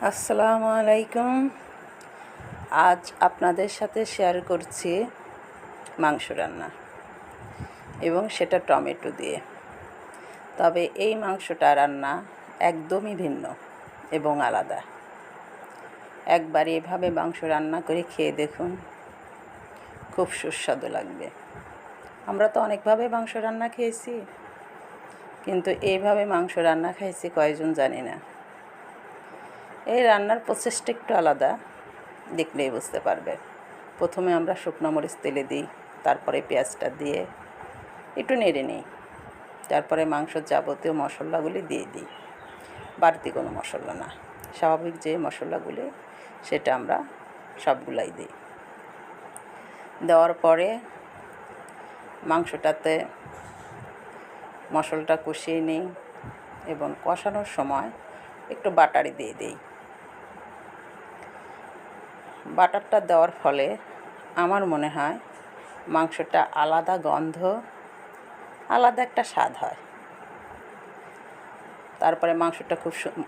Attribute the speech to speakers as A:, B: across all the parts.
A: আসসালামু আলাইকুম। আজ আপনাদের সাথে শেয়ার করছি মাংস রান্না এবং সেটা টমেটো দিয়ে। তবে এই মাংসটা রান্না একদমই ভিন্ন এবং আলাদা। একবার এভাবে মাংস রান্না করে খেয়ে দেখুন, খুব সুস্বাদু লাগবে। আমরা তো অনেকভাবে মাংস রান্না খেয়েছি, কিন্তু এইভাবে মাংস রান্না খাইছি কয়জন জানি না। এই রান্নার প্রসেসটা একটু আলাদা, দেখলেই বুঝতে পারবে। প্রথমে আমরা শুকনো মরিচ তেলে দিই, তারপরে পেঁয়াজটা দিয়ে একটু নেড়ে নিই, তারপরে মাংসর যাবতীয় মশলাগুলি দিয়ে দিই। বাড়তি কোনো মশলা না, স্বাভাবিক যে মশলাগুলি সেটা আমরা সবগুলাই দিই। দেওয়ার পরে মাংসটাতে মশলাটা কষিয়ে নিই এবং কষানোর সময় একটু বাটারি দিয়ে দিই। বাটারটা দেওয়ার ফলে আমার মনে হয় মাংসটা আলাদা গন্ধ, আলাদা একটা স্বাদ হয়। তারপরে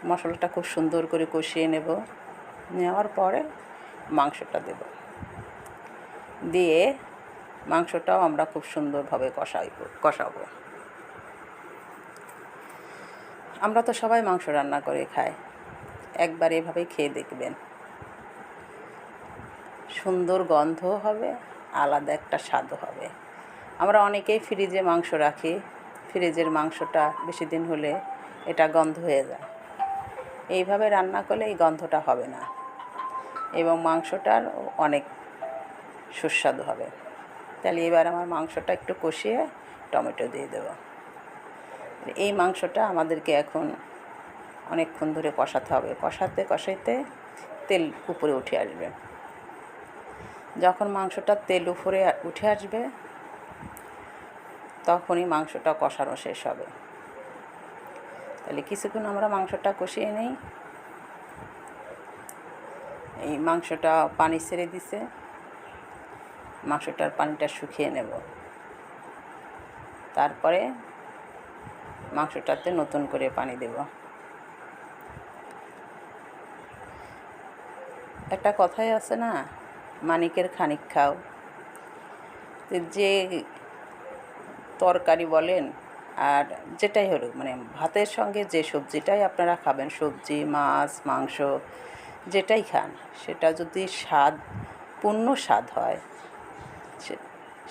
A: মশলাটা খুব সুন্দর করে কষিয়ে নেওয়ার পরে মাংসটা দেব, দিয়ে মাংসটাও আমরা খুব সুন্দরভাবে কষাবো। আমরা তো সবাই মাংস রান্না করে খাই, একবার এভাবে খেয়ে দেখবেন। সুন্দর গন্ধ হবে, আলাদা একটা স্বাদও হবে। আমরা অনেকেই ফ্রিজে মাংস রাখি, ফ্রিজের মাংসটা বেশি দিন হলে এটা গন্ধ হয়ে যায়। এইভাবে রান্না করলে এই গন্ধটা হবে না এবং মাংসটার অনেক সুস্বাদু হবে। তাহলে এবার আমার মাংসটা একটু কষিয়ে টমেটো দিয়ে দেব। এই মাংসটা আমাদেরকে এখন অনেকক্ষণ ধরে কষাতে হবে। কষাইতে তেল উপরে উঠে আসবে। যখন মাংসটার তেল উপরে উঠে আসবে তখনই মাংসটা কষানো শেষ হবে। তাহলে কিছুক্ষণ আমরা মাংসটা কষিয়ে নিই। এই মাংসটা পানি ছেড়ে দিছে, মাংসটার পানিটা শুকিয়ে নেব। তারপরে মাংসটাতে নতুন করে পানি দেব। একটা কথাই আছে না, মানিকের খানিক খাও। যে তরকারি বলেন আর যেটাই হলো, মানে ভাতের সঙ্গে যে সবজিটাই আপনারা খাবেন, সবজি, মাছ, মাংস যেটাই খান, সেটা যদি পূর্ণ স্বাদ হয়,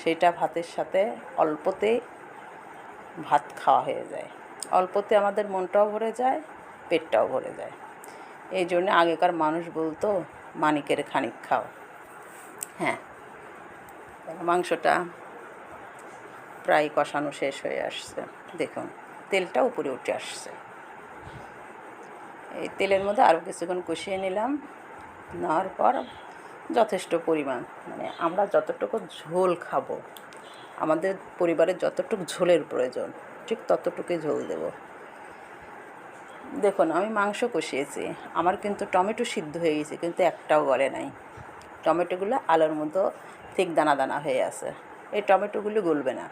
A: সেটা ভাতের সাথে অল্পতে ভাত খাওয়া হয়ে যায়। অল্পতে আমাদের মনটাও ভরে যায়, পেটটাও ভরে যায়। এই জন্য আগেকার মানুষ বলতো মানিকের খানিক খাও। হ্যাঁ, মাংসটা প্রায় কষানো শেষ হয়ে আসছে। দেখুন, তেলটা উপরে উঠে আসছে। এই তেলের মধ্যে আরও কিছুক্ষণ কষিয়ে নিলাম। নেওয়ার পর যথেষ্ট পরিমাণ, মানে আমরা যতটুকু ঝোল খাবো, আমাদের পরিবারের যতটুকু ঝোলের প্রয়োজন, ঠিক ততটুকুই ঝোল দেব। দেখুন, আমি মাংস কষিয়েছি, আমার কিন্তু টমেটো সিদ্ধ হয়ে গেছে, কিন্তু একটাও গলে নাই। টমেটোগুলো আলুর মতো ঠিক দানা দানা হয়ে আছে। এই টমেটোগুলো গলবে না।